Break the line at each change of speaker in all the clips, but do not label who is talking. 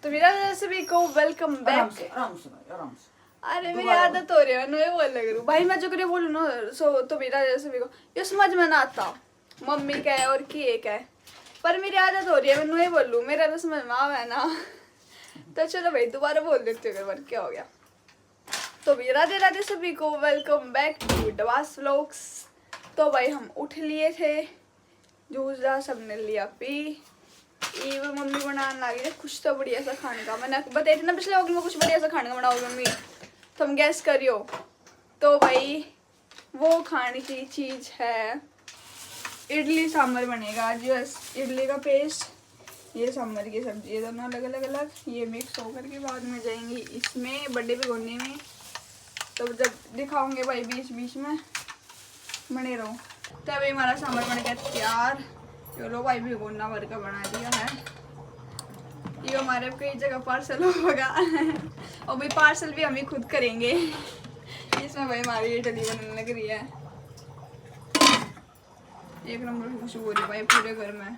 तो मेरा सभी को वेलकम
आराम
बैक।
से आराम से भाई, आराम से।
अरे मेरी आदत हो रही है मैं बोल लग रही भाई, मैं जो करे बोलूँ ना सो तो मेरा सभी को ये समझ में ना आता मम्मी का है और की एक है, पर मेरी आदत हो रही है मैं नहीं बोलूँ, मेरा तो समझ में आवे ना। तो चलो भाई दोबारा बोल देते हो बार क्या हो गया। तो भी राधे राधे सभी को welcome back to Dawas vlogs. तो भाई हम उठ लिए थे, जूस जा सबने लिया पी, ये वो मम्मी बनाने लगी है कुछ तो बढ़िया सा खाने का। मैंने बताया था ना पिछले व्लॉग में कुछ बढ़िया सा खाने का बनाओगे मम्मी, तो हम गैस करियो। तो भाई वो खाने की चीज़ है इडली सांभर बनेगा आज। इडली का पेस्ट, ये सांभर की सब्जी, ये दोनों अलग अलग अलग ये मिक्स होकर के बाद में जाएंगी इसमें बड़े भिगोने में। तो जब दिखाऊंगे भाई बीच बीच में बने रहो। तो भाई हमारा सांभर बन गया तैयार। चलो भाई भिगोना भर का बना दिया है, ये हमारे कई जगह पार्सल होगा और भाई पार्सल भी हम ही खुद करेंगे। इसमें भाई हमारी इडली बनने लग रही है, एक नंबर की खुशबू हो रही है भाई पूरे घर में।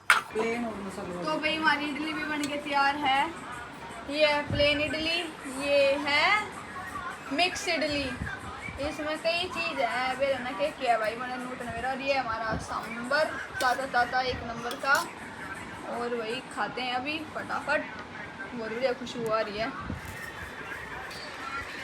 प्लेन और मसाले
तो भाई हमारी इडली भी बन के तैयार है। ये है प्लेन इडली, ये है मिक्स इडली, इसमें कई चीज़ है मेरे ना के किया भाई मैंने नोट न मेरा। और ये हमारा सांबर ताता ताता एक नंबर का, और वही खाते हैं अभी फटाफट, बहुत बढ़िया खुशबू आ रही है।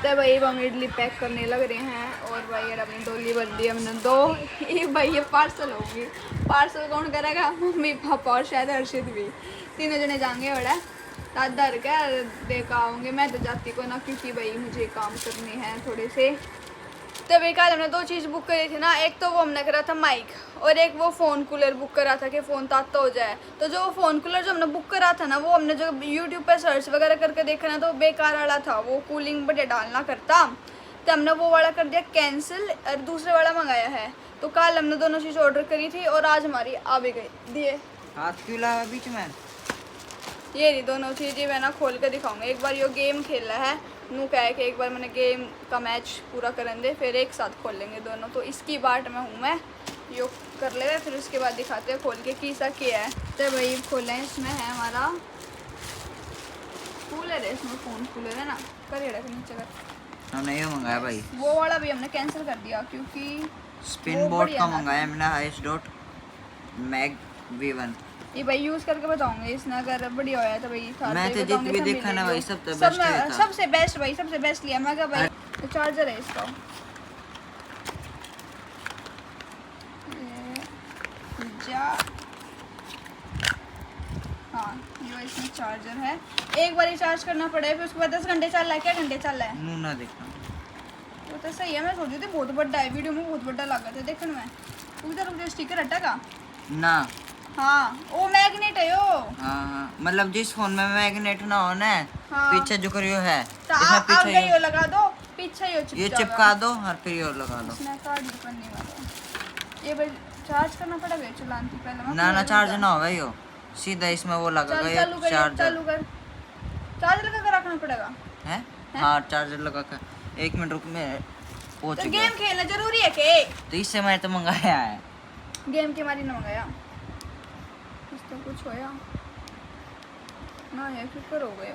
तो भाई हम इडली पैक करने लग रहे हैं, और भाई यार अपनी डोली भर दी हमने दो। ये भाई ये पार्सल होगी, पार्सल कौन करेगा, मम्मी पापा और शायद हर्षित भी, तीनों जने जाएंगे बड़ा दादा क्या देखा आऊँगे। मैं तो जाती को ना, क्योंकि भाई मुझे काम करने हैं थोड़े से। तो भाई कल हमने दो चीज़ बुक करी थी ना, एक तो वो हमने करा था माइक, और एक वो फ़ोन कूलर बुक करा था कि फ़ोन ताता हो जाए। तो जो फ़ोन कूलर जो हमने बुक करा था ना, वो हमने जो यूट्यूब पे सर्च वगैरह करके देखा ना, तो बेकार वाला था, वो कूलिंग बढ़िया डालना करता। तो हमने वो वाला कर दिया कैंसिल और दूसरे वाला मंगाया है। तो कल हमने दोनों चीज़ ऑर्डर करी थी और आज हमारी आ भी गई दिए।
हाथ क्यों लगा बीच में?
ये रही दोनों चीज़ें मैं ना खोल कर दिखाऊंगा। एक बार ये गेम खेला है नू क्या है कि एक बार मैंने गेम का मैच पूरा करन दे, फिर एक साथ खोल लेंगे दोनों। तो इसकी बाट में हूँ मैं, यो कर ले फिर उसके बाद दिखाते हैं खोल के किसा क्या है। तो भाई खोलें, इसमें है हमारा कूलर है, इसमें फ़ोन कूलर है ना, करेड़ा के नीचे कर।
हमने ये मंगाया भाई,
वो वाला भी हमने कैंसिल कर दिया क्योंकि
स्पिन
वो
बोर्ड
बढ़िया
का
ना
मंगाया मैंने, हाइस डॉट मैग V1।
ये भाई यूज़ करके बताऊंगे, इसने अगर बढ़िया होया तो भाई था
मैं तो जित भी देखा ना भाई सब तो
सब
बेस्ट है था।
सबसे बेस्ट भाई, सबसे बेस्ट लिया मैं क्या भाई। तो चार्जर है इसका, जा हाँ ये इसमें चार्जर है। एक बार ही चार्ज करना पड़ेगा, फिर उसके बाद 10 घंटे चल रहा है, क्या घंटे चल रहा है
मुंह ना देखना।
वो तो सही है। मैं सोची थी बहुत बड़ा है, वीडियो में बहुत बड़ा लगा था देखने में। उधर स्टिकर हटेगा
ना,
हाँ वो मैग्नेट है यो।
हाँ मतलब जिस फोन में मैग्नेट ना हो ना,
हाँ।
पीछे जो करियो है
तो
इसमें
आप
पीछे
यो लगा दो, पीछे यो
ये चिपका दो और फिर ये लगा लो।
इसमें कार्ड करने वाला ये भाई चार्ज करना पड़ेगा चलाने से पहले।
ना ना चार्ज ना होगा यो, सीधा इसमें वो लगा
चल
गया
चालू कर,
चार्जर
चालू कर, चार्ज लगा कर रखना पड़ेगा
है। हाँ चार्जर लगा कर, 1 मिनट रुक मैं पहुंच
तो
गया।
गेम खेलना जरूरी है के?
तो इससे मैं तो मंगाया है।
गेम के मारी ना मंगाया, इस तो कुछ होया ना यार, फिर हो गया।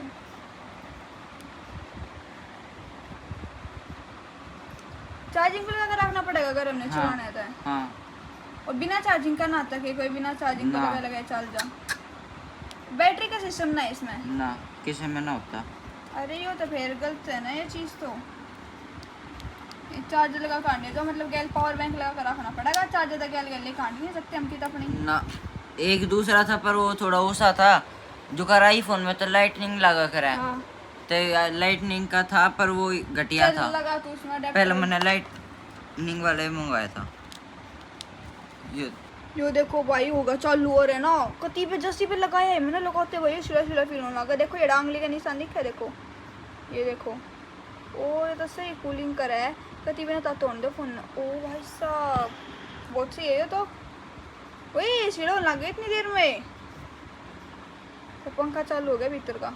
चार्जिंग पे लगा कर रखना पड़ेगा अगर हमने चलाना है तो।
हाँ
और बिना चार्जिंग का ना आता कि कोई बिना चार्जिंग का
ना।
लगा लगा चल जा। बैटरी का सिस्टम ना है इसमें
ना, किसी में ना होता।
अरे यो तो फिर गलत है ना ये चीज़। तो चार्जर लगा काटने तो मतलब गैल पावर बैंक लगा कर रखना पड़ेगा, चार्जर तो गैल गैल काट नहीं सकते हम की तो अपनी
ना। एक दूसरा था पर वो थोड़ा ऊसा था जो कर आईफोन में तो लाइटनिंग लगा कर है।
हाँ।
तो लाइटनिंग का था पर वो घटिया था।
लगा तो उसमें adapter-
पहले मैंने लाइटनिंग वाले मंगवाया था। ये
यो देखो भाई होगा चालू हो रहा है ना, कती पे जस्सी पे लगाया है मैंने, लगाते भाई शिला शिला फिर होने लगा। देखो ये डांगली का निशान दिखा है, देखो ये देखो। ओ ये तो सही कूलिंग करा है, कती पे ना तोड़ दो फोन। ओ भाई साहब बहुत सही है ये तो। वही शिला होने लग गया इतनी देर में। तो पंखा चालू हो गया भीतर का।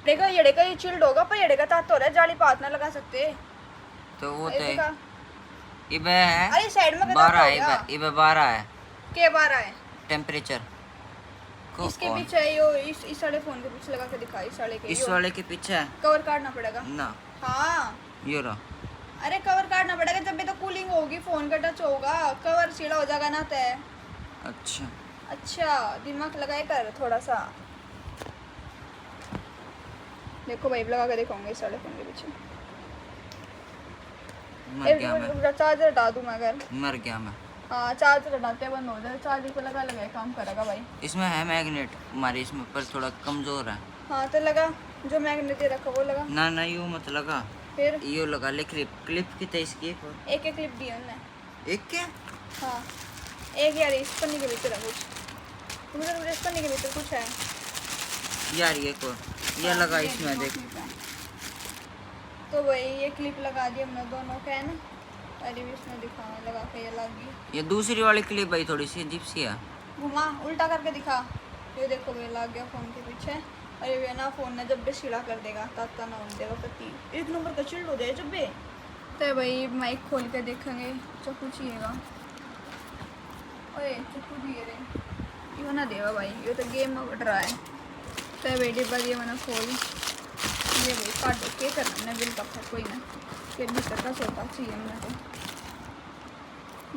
देखा ये का ये चिल्ड होगा, पर ये का ताता हो रहा है, जाली पात ना लगा सकते।
तो वो
ये
तो
देखा
इबे है
अरे साइड में
12 है, इबे 12 है
के 12 है
टेम्परेचर को।
इसके पीछे यो इस वाले फोन के पीछे लगा के दिखा, इस वाले के
इस वाले के पीछे है
कवर काटना पड़ेगा
ना,
हाँ।
ये रहा।
अरे कवर काटना पड़ेगा, जब भी तो कूलिंग होगी फोन का टच होगा, कवर सीधा हो जाएगा ना तय।
अच्छा
अच्छा दिमाग लगाए कर थोड़ा सा। देखो भाई लगा के दिखाऊंगा इस वाले फोन के पीछे।
मर गया मैं,
चार्जर हटा दूं मैं अगर।
मर गया मैं।
हाँ चार्जर हटाते बंद हो जाए, चार्जर पे लगा लगा काम करेगा भाई।
इसमें है मैग्नेट हमारे, इसमें पर थोड़ा कमजोर है।
हाँ तो लगा, जो मैग्नेट दे रखा वो लगा।
ना ना यूं मत लगा,
फिर
यो लगा ले क्लिप, क्लिप कितने इसकी?
एक एक क्लिप दी है उन्होंने।
एक क्या?
हाँ एक यार इस पन्नी के भीतर है कुछ, मुझे इस पन्नी के भीतर कुछ है
यार, ये को ये लगा इसमें देख।
तो भाई ये क्लिप लगा दी हमने दोनों का है ना। अरे भी इसमें दिखा लगा के ये लग गई।
ये दूसरी वाली क्लिप भाई थोड़ी सी अजीब सी है।
घुमा उल्टा करके दिखा, ये देखो भाई लग गया फोन के पीछे। अरे भैया ना फोन ने जब भी सीधा कर देगा ताता ना होने देगा पति, एक नंबर का चिल्ड हो जाए जब भी। तो भाई माइक खोल के देखेंगे, चक्कू चाहिएगा। ओए चक्कू दिए रे, ये ना देवा भाई, ये तो गेम में बढ़ रहा है। तो भाई डिब्बा दिए मैंने खोल, ये भाई काट दो के करना मैंने बिल का कोई ना, फिर भी का सोता चाहिए मेरे को।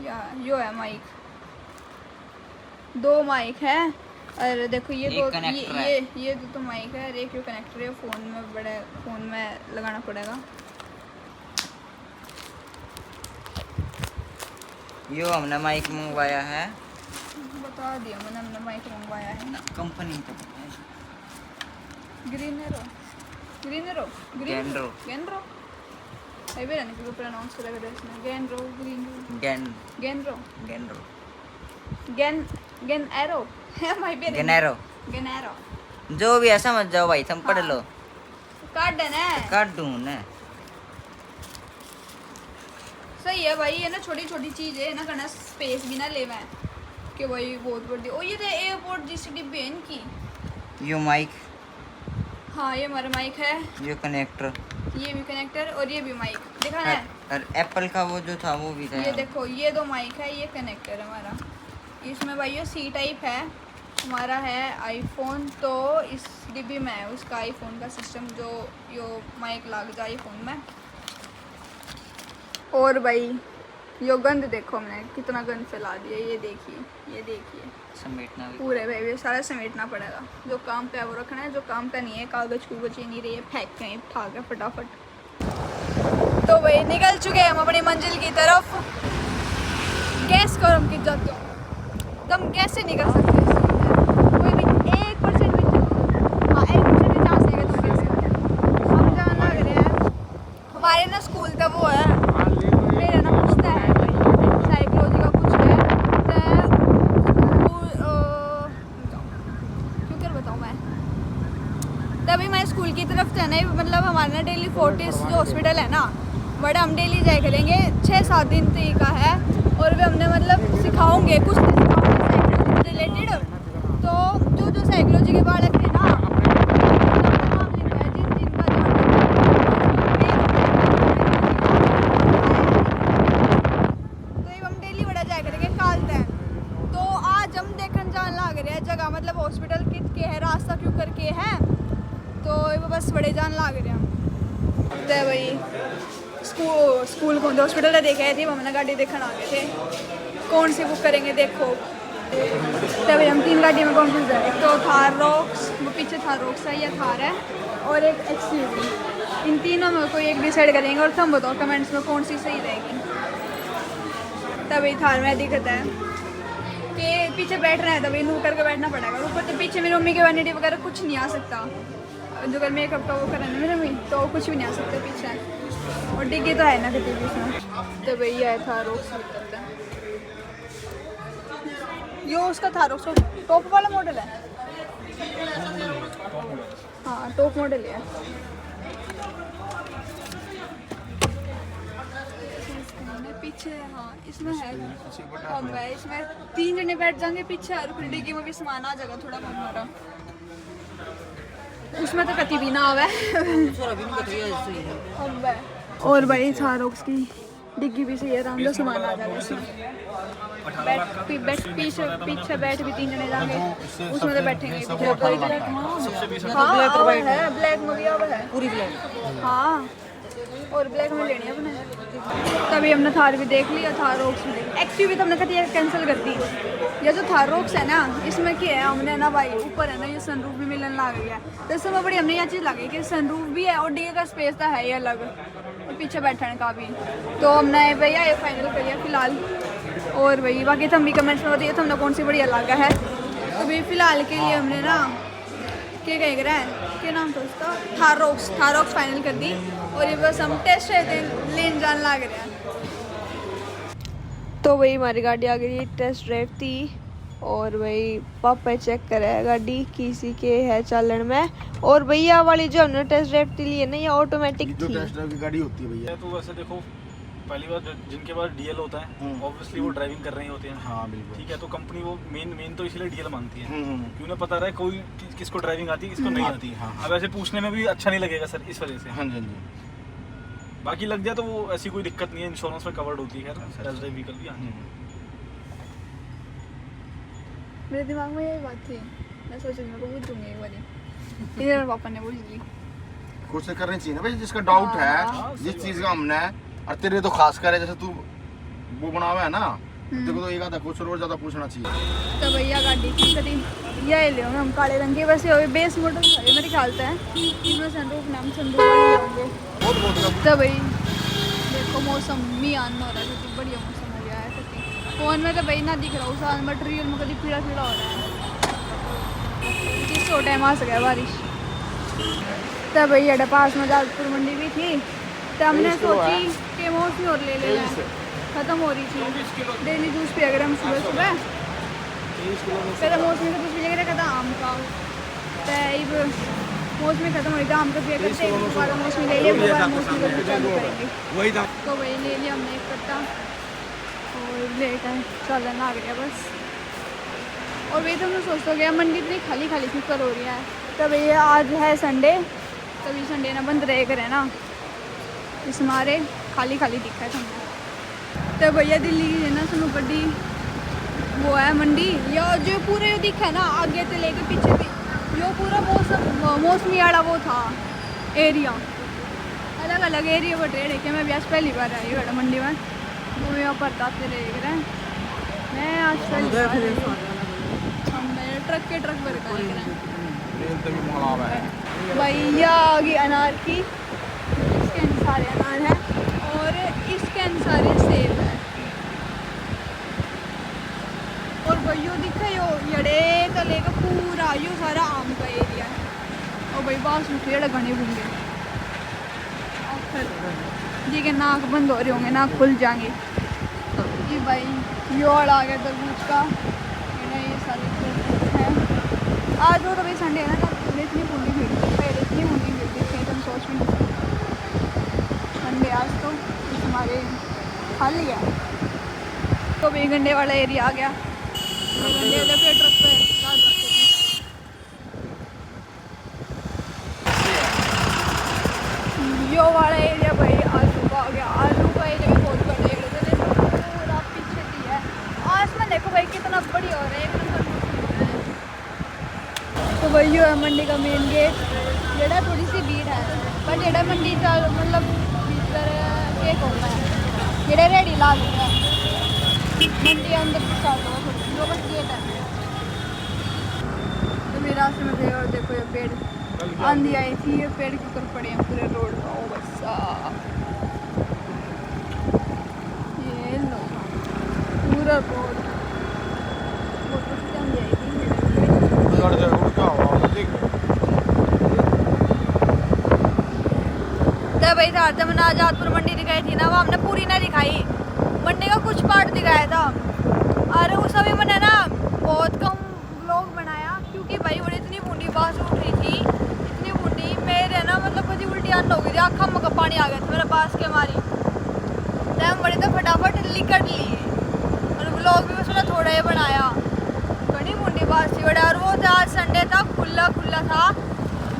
या यो है माइक, 2 माइक है। अरे देखो ये दो, ये तो माइक है और एक यो कनेक्टर है। फ़ोन में बड़े फ़ोन में लगाना पड़ेगा।
यो हमने माइक मंगवाया है,
बता दिया मैंने, हमने माइक मंगवाया है ना
कंपनी तो
ग्रीनरो ग्रीनरो
गैनरो
गैनरो भाई बेरा नहीं प्रोनाउंस करेगा इसमें, गैनरो ग्रीनरो गैनरो
गैनरो
गैन एरो है माय बेरा
गैनरो
गैनरो,
जो भी है समझ जाओ भाई, तुम पढ़ लो।
काट देना है,
काट दूं ना,
सही है भाई। ये ना छोटी छोटी चीज़ है ना, करना स्पेस भी ना लेवा है कि भाई बहुत बड़ी। ओ ये एयरपोर्ट जैसी डिब्बी है इनकी।
यो माइक,
हाँ ये हमारा माइक है,
यो कनेक्टर,
ये भी कनेक्टर और ये भी माइक देखा है।
और एप्पल का वो जो था वो भी था।
ये देखो ये 2 माइक है, ये कनेक्टर है हमारा। इसमें भाई ये सी टाइप है, हमारा है आईफोन, तो इस डिब्बी में है उसका आईफोन का सिस्टम, जो यो माइक लग जाए फ़ोन में। और भाई यो गंद देखो हमने कितना गंद फैला दिया, ये देखिए
समेटना भी
पूरे भाई ये सारा समेटना पड़ेगा। जो काम पे है वो रखना है, जो काम का नहीं है कागज कुगज ही नहीं रही है, फेंक के उठा के फटाफट। तो भाई निकल चुके हैं हम अपनी मंजिल की तरफ। गैस करो हम किस जाते हो, तुम कैसे निकल सकते हो, कोई भी 1% भी, हाँ 1% भी चांस नहीं है तुम गैस करो। हम जहाँ लग रहे हैं हमारे ना स्कूल का वो है, मेरा ना पूछता है भाई साइकोलॉजी का कुछ है, क्यों कर बताऊँ मैं। तभी मैं स्कूल की तरफ जाना है, मतलब हमारा ना डेली फोर्टिस जो हॉस्पिटल है ना, बड़ा हम डेली जाए करेंगे, 6-7 दिन तक का है। और वे हमने मतलब सिखाओगे कुछ साइकोलॉजी रिलेटेड। तो जो साइकोलॉजी के बालक है ना, तो हम डेली बड़ा जाए करेंगे कालते हैं। तो आज हम देखने जान लग रहे हैं जगह, मतलब हॉस्पिटल कित के है, रास्ता क्यों करके है, तो वो बस बड़े जान लग रहे हैं। तो भाई स्कूल कौन हॉस्पिटल देखे थे, हमने गाड़ी देखने आ गए थे, कौन सी बुक करेंगे देखो। तो भाई हम 3 गाड़ी में कौन सी जाए, एक तो थार रॉक्स, वो पीछे थार रॉक्स है या थार है, और एक एक्सयूवी। इन तीनों में कोई एक डिसाइड करेंगे और तुम बताओ कमेंट्स में कौन सी सही रहेगी। तभी थार में दिक्कत है कि पीछे बैठना है, तभी नू करके बैठना पड़ेगा। ऊपर तो पीछे मेरी मम्मी के वैनिटी वगैरह कुछ नहीं आ सकता, जो अगर मेकअप का वो करें ना मेरी मम्मी, तो कुछ भी नहीं आ सकता पीछे, और डिग्गी तो है ना कितनी भी उसमें। तो भैया है था रोक्स, यो उसका था रोक्स टॉप वाला मॉडल है, हाँ टॉप मॉडल है। पीछे हाँ इसमें है कम है, इसमें 3 जने बैठ जाएंगे पीछे, और फिर डिग्गी में भी सामान आ जाएगा थोड़ा कम हमारा। उसमें तो कति भी ना आवे। और भाई थारोक्स की डिग्गी भी सही है, आराम से सामान आ जाएगा इसमें। पीछे बैठ भी 3 जने जाएंगे, उसमें तो बैठेंगे। हाँ है, ब्लैक में भी अब है
पूरी ब्लैक।
हाँ, और ब्लैक में लेनी है अपने। तभी हमने थार भी देख लिया, थार रोक्स भी देख। एक्चुअली तो हमने कहती है कैंसिल कर दी। ये जो थार रोक्स है ना, इसमें क्या है, हमने ना भाई ऊपर है ना ये सनरूफ भी मिलने लग गया है, तो इसमें बड़ी हमने यह चीज़ लगी कि सनरूफ भी है और डीगे का स्पेस तो है ही अलग, और पीछे बैठने का भी। तो हमने भैया ये फाइनल करिए फिलहाल। और भाई बाकी तो हम भी कमेंट्स में बताइए तो हमने कौन सी बढ़िया लगा है। तो भाई फिलहाल के लिए हमने ना क्या कह रहा है, क्या नाम था उसका, थार रोक्स फाइनल कर दी। और ये बस हम टेस्ट लेन जान लग रहे हैं। तो वही हमारी गाड़ी आ गई, टेस्ट ड्राइव थी। और वही पापा चेक करे गाड़ी किसी के है चालन में। और भैया वाली जो हमने टेस्ट ड्राइव ली है ना, ये ऑटोमेटिक
जो
थी।
टेस्ट ड्राइव की गाड़ी होती है भैया,
तो वैसे देखो पहली बार जिनके पास डीएल होता है ऑब्वियसली वो ड्राइविंग कर रहे होते हैं।
हाँ बिल्कुल
ठीक है, तो कंपनी वो मेन तो इसलिए डीएल मांगती है
हम्म।
क्यों ना पता रहे कोई किसको ड्राइविंग आती है किसको नहीं आती है।
हाँ, हाँ।
अब ऐसे पूछने में भी अच्छा नहीं लगेगा सर, इस वजह से।
हाँ जी हाँ जी।
बाकी लग जाए तो वो ऐसी कोई दिक्कत नहीं है, इंश्योरेंस में कवर्ड होती है टेस्ट ड्राइव व्हीकल भी। हाँ
मेरे दिमाग में यही बात थी, मैं सोच रही हूँ पूछ दूंगी एक बारी। इधर पापा ने पूछ ली।
कोशिश करनी चाहिए ना भाई, जिसका डाउट है जिस चीज का हमने, और तेरे तो खास कर है, जैसे तू वो बना हुआ है ना, तेरे को तो एक आधा क्वेश्चन और ज्यादा पूछना चाहिए।
तो भैया गाड़ी की कभी यही ले हम काले रंग के, वैसे अभी बेस मॉडल है मेरे ख्याल से, इसमें सनरूफ नाम सनरूफ वाले होंगे। तो भाई देखो मौसम भी आना हो रहा है, क्योंकि बढ़िया मौसम हो गया है। फोन में तो भाई ना दिख रहा, उस मटेरियल में कभी पीला पीला हो रहा है। किस टाइम आ सका बारिश। तब भैया पास में जाजपुर मंडी भी थी, तो हमने सोची कि मौसमी और ले लेना है, ख़त्म हो रही थी डेली जूस पे अगर हम सुबह सुबह पहले मौसमी का जूस पिएगा कहता आम का, तो अब मौसमी खत्म हो रही था, आम का पिया करते दोबारा मौसमी ले लिया, दोबारा मौसमी का जूस चालू करेंगे। तो वही ले लिया हमने एक कट्टा, और लेट है चलन आ गया बस। और वही तो हमने सोचते गया मंडी इतनी खाली खाली फिक्र हो रही है। तो भैया आज है संडे, तभी संडे ना बंद रहे करे ना, इस मारे खाली खाली दिखा है हमने। तो भैया दिल्ली की है ना सुनो बड़ी वो है मंडी, या जो पूरे दिखा है ना आगे से लेके पीछे भी, जो पूरा मौसमी वाला वो था एरिया, अलग अलग एरिया पर ट्रेड है। क्या मैं भी आज पहली बार आई बड़ा मंडी में, वो यहाँ पर दाते रह रहे हैं। मैं आज पहली बार ट्रक के ट्रक भर कर भैया आ गई अनार की, इसके अनुसार अनार है और इसके अनुसार सेब है। और भैया दिखा यो यड़े तो लेकर पूरा यो सारा आम का एरिया है। और भाई बास उठे घने होंगे, और फिर जी के नाक बंद हो रहे होंगे, नाक खुल जाएंगे। जी भाई यो आ गया तरबूज का, ये सारे है। आज वो तो भाई संडे है ना, इतनी पूरी भीड़ थी, पहले इतनी पूरी भीड़ थी कि तुम सोच भी नहीं सकते। संडे आज तो हमारे खाली है। तो 2 घंटे वाला एरिया आ गया, 2 घंटे वाले पे ट्रक पे रात रखते थे। यो वाला एरिया भाई आलू का आ गया, आलू का एरिया भी बहुत बड़ा एरिया है, पूरा पीछे भी है। आसमान देखो भाई कितना बढ़िया हो रहा है, एक नंबर। तो वही है मंडी का मेन गेट, जेड़ा थोड़ी सी भीड़ है, पर जेड़ा मंडी का मतलब भीतर केक होता है, जेड़ा रेडी ला देता है मंडी अंदर स्टार्ट होगा, जो बस गेट है। तो मेरे रास्ते में थे और देखो ये पेड़ आंधी आई थी, ये पेड़ के ऊपर पड़े हैं पूरे रोड का। ओ बस ये लो पूरा रोड आंधी आई थी। तो भाई था मैंने आजादपुर मंडी दिखाई थी ना, वो हमने पूरी ना दिखाई, मंडी का कुछ पार्ट दिखाया था। अरे उस अभी मैंने ना बहुत कम व्लॉग बनाया, क्योंकि भाई वो इतनी बूंदी बास उठ रही थी, इतनी बूंदी मेरे ना मतलब कभी उल्टी आना हो गई थी, आँखा में पानी आ गया था मेरे पास के मारी। तो हम बड़े तो फटाफट लिकट लिए और व्लॉग भी उसने थोड़ा ही बनाया, बड़ी बूंदी बास थी बड़ा। और वो था आज संडे था, खुला खुला था,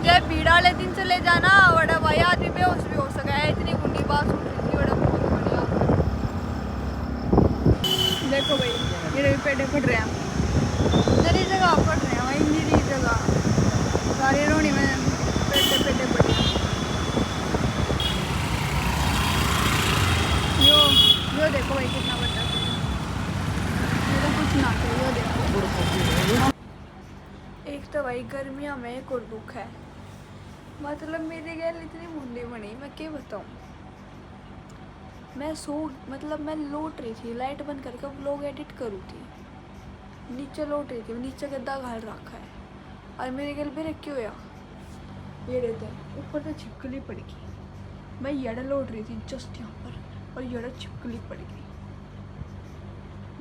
जब भीड़ वाले दिन चले जाना बड़ा भाई आदमी बेहोश भी हो सका है, इतनी बूंदी बास उठ रही थी बड़ा, बहुत बढ़िया। देखो भाई मेरे भी पेटे फट रहे हैं, मेरी जगह फट रहे हैं भाई, मेरी जगह सारी रोनी में पेटे पेटे फट रहे हैं। यो देखो भाई कितना बड़ा है, मेरा कुछ ना करो, यो देखो। एक तो भाई गर्मियों में एक और दुख है, मतलब मेरी गैल इतनी मुंडी बनी, मैं क्या बताऊँ। मैं लौट रही थी, लाइट बंद करके व्लॉग एडिट करूँ थी, नीचे लौट रही थी, नीचे गद्दा घाल रखा है और मेरे गल पे क्यों हुआ ये रहते ऊपर से छिपकली पड़ गई। मैं यड़ा लौट रही थी जस्ट यहाँ पर और यड़ा छिपकली पड़ गई,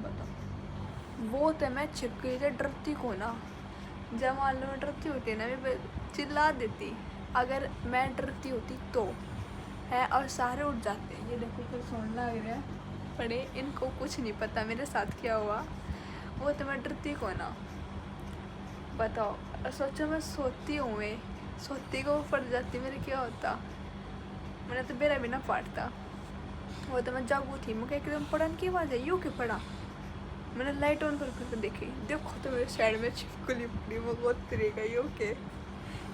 बताओ। वो तो मैं छिपकली से डरती को ना, जब मान लो मैं डरती होती ना मैं चिल्ला देती, अगर मैं डरती होती तो है, और सारे उठ जाते। ये देखो फिर सोने लग रहे हैं पड़े, इनको कुछ नहीं पता मेरे साथ क्या हुआ, वो तो मैं डरती को ना, बताओ। सोचो मैं सोती हूँ, मैं सोती को पड़ जाती, मेरे क्या होता, मैंने तो मेरा भी ना फाटता। वो तो मैं जागू थी, मैं एकदम पढ़न की आवाज़ है, यूँ क्यों पढ़ा, मैंने लाइट ऑन करके देखी, देखो तो मेरे साइड में छिपकली पड़ी, वो बहुत तरीका यूँ के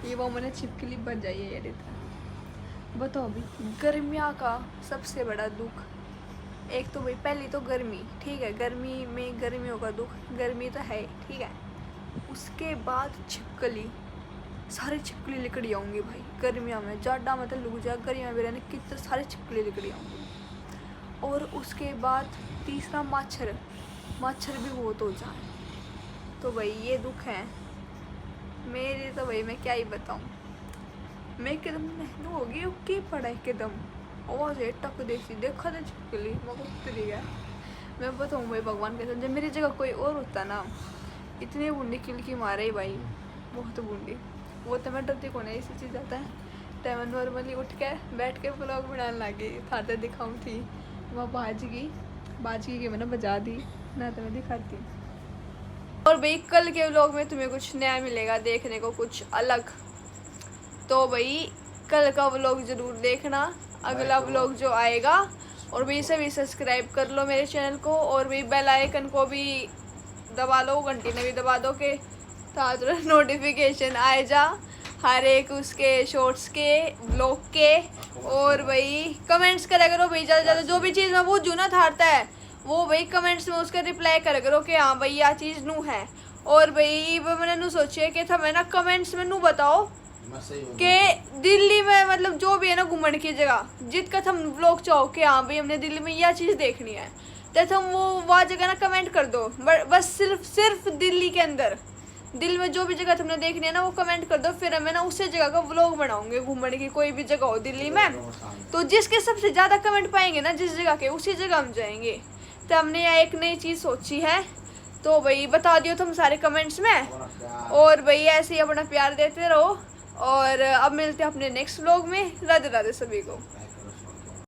ये वो मैंने छिपकली बच जाई है यार। बताओ अभी गर्मियों का सबसे बड़ा दुख, एक तो भाई पहली तो गर्मी, ठीक है, गर्मी में गर्मियों का दुख, गर्मी तो है ठीक है, उसके बाद छिपकली, सारी छिपकली लिकड़ी आऊँगी भाई गर्मियों में, ज़्यादा मतलब लुक जा गर्मियों में रहने कितने सारी छिपकली लिकड़ी आऊँगी। और उसके बाद तीसरा मच्छर भी बहुत हो जाए, तो भाई ये दुख है मेरी, तो भाई मैं क्या ही बताऊँ। मैं एकदम नहनू हो गई, की पड़ा एकदम आवाज़ है टक देखी, देखा था छिपकली मगुतरी है। मैं बताऊँ भाई भगवान के साथ, जब मेरी जगह कोई और होता ना, इतनी बूंदी किलकी मारे ही भाई, बहुत बूंदी। वो तो मैं डरती को नहीं, ऐसी चीज़ आता है तो मैं नॉर्मली उठ के बैठ के ब्लॉग बनाने लगी, थाते दिखाऊँ थी, वहाँ बाज गई कि मैंने बजा दी ना, तो मैं दिखाती। और भाई कल के व्लॉग में तुम्हें कुछ नया मिलेगा देखने को, कुछ अलग, तो भाई कल का व्लॉग ज़रूर देखना, अगला व्लॉग जो आएगा। और भाई सभी सब्सक्राइब कर लो मेरे चैनल को, और भाई बेल आइकन को भी दबा लो, घंटी ने भी दबा दो के साथ नोटिफिकेशन आए जा हर एक उसके शॉर्ट्स के व्लॉग के। और भाई कमेंट्स करा करो भाई, ज़्यादा ज़्यादा जो भी चीज़ मैं वो जूना थारता है वो भाई कमेंट्स में उसका रिप्लाई करा करो कि हाँ भाई यह चीज़ नू है। और भाई वो मैंने नू सोचिए कि था मैं ना कमेंट्स में नू बताओ कि दिल्ली में मतलब जो भी है ना घूमने की जगह जितका थम व्लॉग चाहो कि हाँ भाई हमने दिल्ली में यह चीज़ देखनी है, तो तुम वो वह जगह ना कमेंट कर दो, बस सिर्फ दिल्ली के अंदर, दिल में जो भी जगह तुमने देखनी है ना वो कमेंट कर दो, फिर हमें ना उसी जगह का व्लॉग बनाऊंगे, घूमने की कोई भी जगह हो दिल्ली में, तो जिसके सबसे ज़्यादा कमेंट पाएंगे ना जिस जगह के, उसी जगह हम जाएंगे। तो हमने यहाँ एक नई चीज़ सोची है, तो भाई बता दियो तुम सारे कमेंट्स में, और भाई ऐसे ही अपना प्यार देते रहो। और अब मिलते हैं अपने नेक्स्ट व्लॉग में, राधे राधे सभी को।